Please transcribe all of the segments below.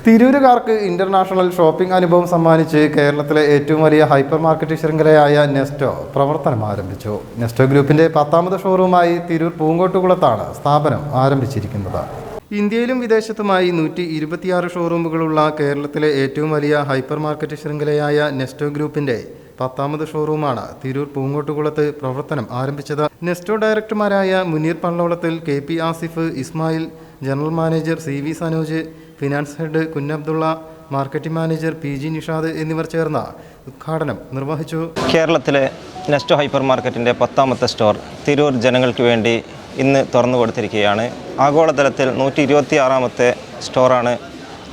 തിരൂരുകാർക്ക് international shopping അനുഭവം സമ്മാനിച്ച് കേരളത്തിലെ ഏറ്റവും വലിയ ഹൈപ്പർ മാർക്കറ്റ് ശൃംഖലയായ നെസ്റ്റോ പ്രവർത്തനം ആരംഭിച്ചു. നെസ്റ്റോ ഗ്രൂപ്പിന്റെ 10ാമത് ഷോറൂമായി തിരൂർ പൂങ്കോട്ടുകുളത്താണ് സ്ഥാപനം ആരംഭിച്ചിരിക്കുന്നത്. ഇന്ത്യയിലും വിദേശത്തുമായി 126 ഷോറൂമുകളുള്ള കേരളത്തിലെ ഏറ്റവും വലിയ ഹൈപ്പർ മാർക്കറ്റ് ശൃംഖലയായ നെസ്റ്റോ ഗ്രൂപ്പിന്റെ 10ാമത് ഷോറൂമാണ് തിരൂർ പൂങ്കോട്ടുകുളത്ത് പ്രവർത്തനം ആരംഭിച്ചത്. നെസ്റ്റോ ഡയറക്ടർമാരായ മുനീർ പള്ളവളത്തിൽ, KP Asif, Ismail, general manager CV Sanoj, finance head Kunhabdulla, marketing manager PG Nishad എന്നിവർ ചേർന്ന ഉദ്ഘാടനം നിർവഹിച്ചു. കേരളത്തിലെ നെസ്റ്റോ ഹൈപ്പർ മാർക്കറ്റിൻ്റെ 10ാമത്തെ സ്റ്റോർ തിരൂർ ജനങ്ങൾക്ക് വേണ്ടി ഇന്ന് തുറന്നു കൊടുത്തിരിക്കുകയാണ്. ആഗോളതലത്തിൽ 126ാമത്തെ സ്റ്റോറാണ്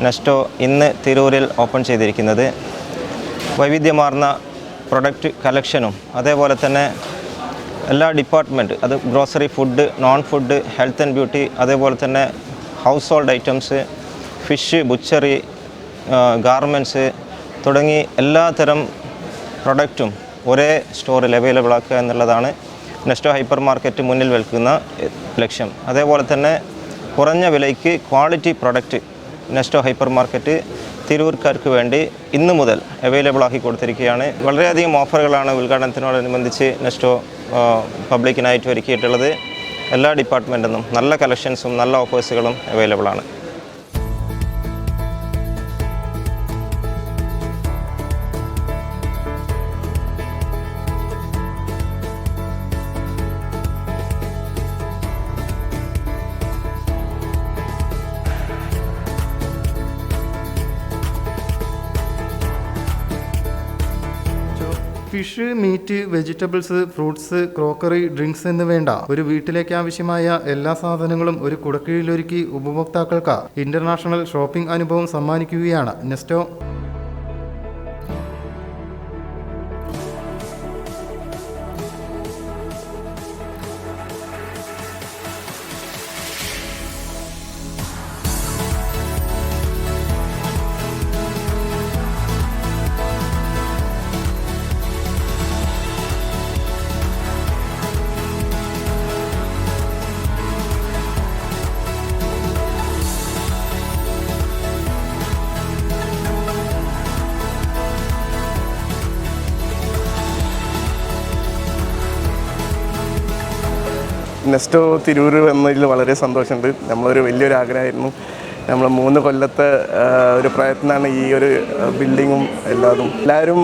നെസ്റ്റോ ഇന്ന് തിരൂരിൽ ഓപ്പൺ ചെയ്തിരിക്കുന്നത്. വൈവിധ്യമാർന്ന പ്രൊഡക്റ്റ് കളക്ഷനും അതേപോലെ തന്നെ എല്ലാ ഡിപ്പാർട്ട്മെൻറ്റ്, അത് grocery, food, non food, health and beauty, അതേപോലെ തന്നെ house hold items, fish, butchery, garments തുടങ്ങി എല്ലാത്തരം പ്രൊഡക്റ്റും ഒരേ സ്റ്റോറിൽ അവൈലബിൾ ആക്കുക എന്നുള്ളതാണ് നെസ്റ്റോ ഹൈപ്പർ മാർക്കറ്റ് മുന്നിൽ വെക്കുന്ന ലക്ഷ്യം. അതേപോലെ തന്നെ കുറഞ്ഞ വിലയ്ക്ക് quality product Nesto hypermarket തിരൂർക്കാർക്ക് വേണ്ടി ഇന്നു മുതൽ അവൈലബിൾ ആക്കി കൊടുത്തിരിക്കുകയാണ്. വളരെയധികം ഓഫറുകളാണ് ഉദ്ഘാടനത്തിനോടനുബന്ധിച്ച് നെസ്റ്റോ പബ്ലിക്കിനായിട്ട് ഒരുക്കിയിട്ടുള്ളത്. എല്ലാ ഡിപ്പാർട്ട്മെൻറ്റിൽ നിന്നും നല്ല കളക്ഷൻസും നല്ല ഓഫേഴ്സുകളും അവൈലബിൾ ആണ്. Fish, meat, vegetables, fruits, crockery, drinks എന്ന് വേണ്ട ഒരു വീട്ടിലേക്ക് ആവശ്യമായ എല്ലാ സാധനങ്ങളും ഒരു കുടക്കീഴിലൊരുക്കി ഉപഭോക്താക്കൾക്ക് ഇന്റർനാഷണൽ ഷോപ്പിംഗ് അനുഭവം സമ്മാനിക്കുകയാണ് നെസ്റ്റോ. നെസ്റ്റോ തിരൂർ വന്നതിൽ വളരെ സന്തോഷമുണ്ട്. നമ്മളൊരു വലിയൊരു ആഗ്രഹമായിരുന്നു. നമ്മൾ 3 കൊല്ലത്തെ ഒരു പ്രയത്നമാണ് ഈ ഒരു ബിൽഡിങ്ങും എല്ലാവരും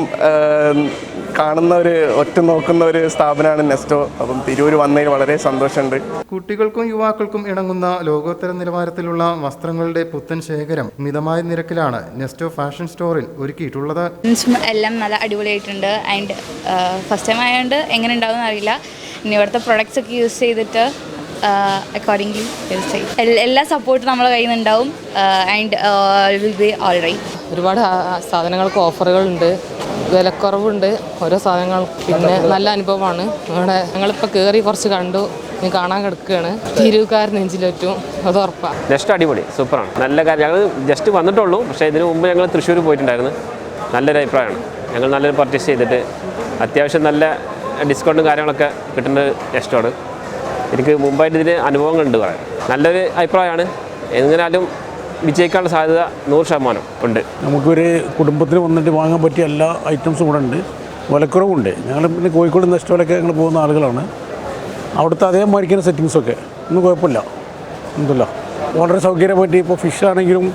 കാണുന്ന ഒറ്റ നോക്കുന്ന ഒരു സ്ഥാപനമാണ് നെസ്റ്റോ. അപ്പം തിരൂർ വന്നതിൽ വളരെ സന്തോഷമുണ്ട്. കുട്ടികൾക്കും യുവാക്കൾക്കും ഇണങ്ങുന്ന ലോകോത്തര നിലവാരത്തിലുള്ള വസ്ത്രങ്ങളുടെ പുത്തൻ ശേഖരം മിതമായ നിരക്കിലാണ് നെസ്റ്റോ ഫാഷൻ സ്റ്റോറിൽ ഒരുക്കിയിട്ടുള്ളത്. എല്ലാം നല്ല അടിപൊളിയായിട്ടുണ്ട്. ആൻഡ് ഫസ്റ്റ് ടൈം ആയതുകൊണ്ട് എങ്ങനെ ഉണ്ടാവും എന്നറിയില്ല. ഇനി ഇവിടുത്തെ പ്രൊഡക്ട്സ് ഒക്കെ യൂസ് ചെയ്തിട്ട് അക്കോർഡിംഗ്ലി യൂസ് ചെയ്യും. എല്ലാ സപ്പോർട്ടും നമ്മളെ കയ്യിൽ നിന്നുണ്ടാവും. And will be all right. ഒരുപാട് സാധനങ്ങൾക്ക് ഓഫറുകളുണ്ട്, വിലക്കുറവുണ്ട് ഓരോ സാധനങ്ങൾ. പിന്നെ നല്ല അനുഭവമാണ്. ഇവിടെ ഞങ്ങളിപ്പോൾ കയറി കുറച്ച് കണ്ടു, ഇനി കാണാൻ കിടക്കുകയാണ്. തിരൂർക്കാർ നെഞ്ചിലേറ്റും, അത് ഉറപ്പാണ്. നെക്സ്റ്റ് അടിപൊളി, സൂപ്പറാണ്, നല്ല കാര്യം. ഞങ്ങൾ ജസ്റ്റ് വന്നിട്ടുള്ളൂ, പക്ഷേ ഇതിനു മുമ്പ് ഞങ്ങൾ തൃശ്ശൂർ പോയിട്ടുണ്ടായിരുന്നു. നല്ലൊരു അഭിപ്രായമാണ്. ഞങ്ങൾ നല്ലൊരു പർച്ചേസ് ചെയ്തിട്ട് അത്യാവശ്യം നല്ല ഡിസ്കൗണ്ടും കാര്യങ്ങളൊക്കെ കിട്ടുന്ന നെസ്റ്റോട്. എനിക്ക് മുമ്പായിട്ട് ഇതിന് അനുഭവങ്ങളുണ്ട് പറയാൻ. നല്ലൊരു അഭിപ്രായമാണ്. എങ്ങനെയാലും വിജയിക്കാനുള്ള സാധ്യത 100% ഉണ്ട്. നമുക്കൊരു കുടുംബത്തിന് വന്നിട്ട് വാങ്ങാൻ പറ്റിയ എല്ലാ ഐറ്റംസും ഇവിടെ ഉണ്ട്. വിലക്കുറവുണ്ട്. ഞങ്ങൾ പിന്നെ കോഴിക്കോട് നെസ്റ്റോയിലൊക്കെ ഞങ്ങൾ പോകുന്ന ആളുകളാണ്. അവിടുത്തെ അതേമാതിരിക്കുന്ന സെറ്റിങ്സൊക്കെ ഒന്നും കുഴപ്പമില്ല. എന്തല്ല വളരെ സൗകര്യമായിട്ട് ഇപ്പോൾ ഫിഷ് ആണെങ്കിലും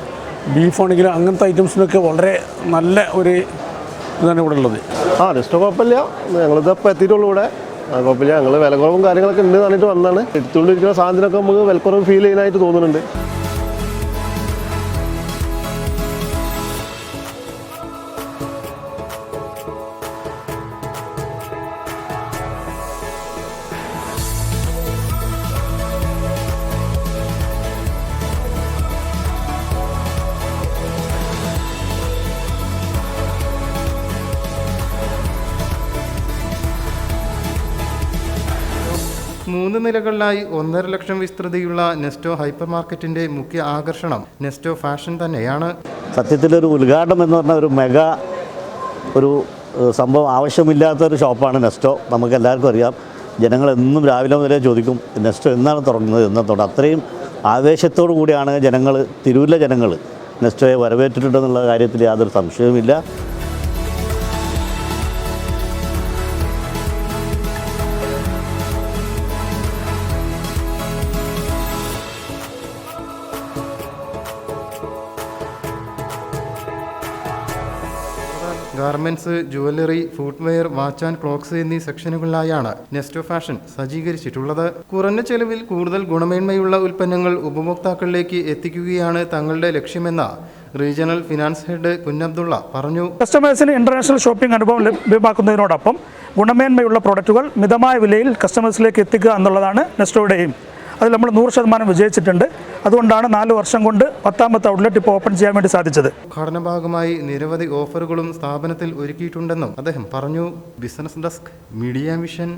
ബീഫാണെങ്കിലും അങ്ങനത്തെ ഐറ്റംസിനൊക്കെ വളരെ നല്ല ഒരു ഇതാണ് ഇവിടെ ഉള്ളത്. നെസ്റ്റോ കുഴപ്പമില്ല. ഞങ്ങളിതപ്പോൾ എത്തിയിട്ടുള്ളൂ ഇവിടെ. കുഴപ്പമില്ല. ഞങ്ങൾ വിലക്കുറവും കാര്യങ്ങളൊക്കെ ഉണ്ട് പറഞ്ഞിട്ട് വന്നാണ്. എടുത്തുകൊണ്ടിരിക്കുന്ന സാധനത്തിനൊക്കെ നമുക്ക് വിലക്കുറവ് ഫീൽ ചെയ്യാനായിട്ട് തോന്നുന്നുണ്ട്. മൂന്ന് നിലകളിലായി 1.5 ലക്ഷം വിസ്തൃതിയുള്ള നെസ്റ്റോ ഹൈപ്പർ മാർക്കറ്റിന്റെ മുഖ്യ ആകർഷണം നെസ്റ്റോ ഫാഷൻ തന്നെയാണ്. സത്യത്തിലൊരു ഉദ്ഘാടനം എന്ന് പറഞ്ഞ ഒരു മെഗാ സംഭവം ആവശ്യമില്ലാത്തൊരു ഷോപ്പാണ് നെസ്റ്റോ. നമുക്ക് എല്ലാവർക്കും അറിയാം. ജനങ്ങളെന്നും രാവിലെ മുതലേ ചോദിക്കും നെസ്റ്റോ എന്നാണ് തുറക്കുന്നത് എന്നത്തോടെ. അത്രയും ആവേശത്തോടു കൂടിയാണ് തിരൂരിലെ ജനങ്ങൾ നെസ്റ്റോയെ വരവേറ്റിട്ടുണ്ടെന്നുള്ള കാര്യത്തിൽ യാതൊരു സംശയവുമില്ല. Garments, jewellery, footwear, watch and clocks എന്നീ സെക്ഷനുകളിലായാണ് നെസ്റ്റോ ഫാഷൻ സജ്ജീകരിച്ചിട്ടുള്ളത്. കുറഞ്ഞ ചെലവിൽ കൂടുതൽ ഗുണമേന്മയുള്ള ഉൽപ്പന്നങ്ങൾ ഉപഭോക്താക്കളിലേക്ക് എത്തിക്കുകയാണ് തങ്ങളുടെ ലക്ഷ്യമെന്ന റീജിയണൽ ഫിനാൻസ് ഹെഡ് കുഞ്ഞബ്ദുള്ള പറഞ്ഞു. കസ്റ്റമേഴ്സിന് ഇന്റർനാഷണൽ ഷോപ്പിംഗ് അനുഭവം ലഭ്യമാക്കുന്നതിനോടൊപ്പം ഗുണമേന്മയുള്ള പ്രോഡക്റ്റുകൾ മിതമായ വിലയിൽ കസ്റ്റമേഴ്സിലേക്ക് എത്തിക്കുക എന്നുള്ളതാണ് നെസ്റ്റോയുടെയും. അതിൽ നമ്മൾ 100% വിജയിച്ചിട്ടുണ്ട്. അതുകൊണ്ടാണ് 4 വർഷം കൊണ്ട് 10ാമത്തെ ഔട്ട്ലെറ്റ് ഇപ്പോൾ ഓപ്പൺ ചെയ്യാൻ വേണ്ടി സാധിച്ചത്. ഉദ്ഘാടന ഭാഗമായി നിരവധി ഓഫറുകളും സ്ഥാപനത്തിൽ ഒരുക്കിയിട്ടുണ്ടെന്നും അദ്ദേഹം പറഞ്ഞു. Business desk, media vision.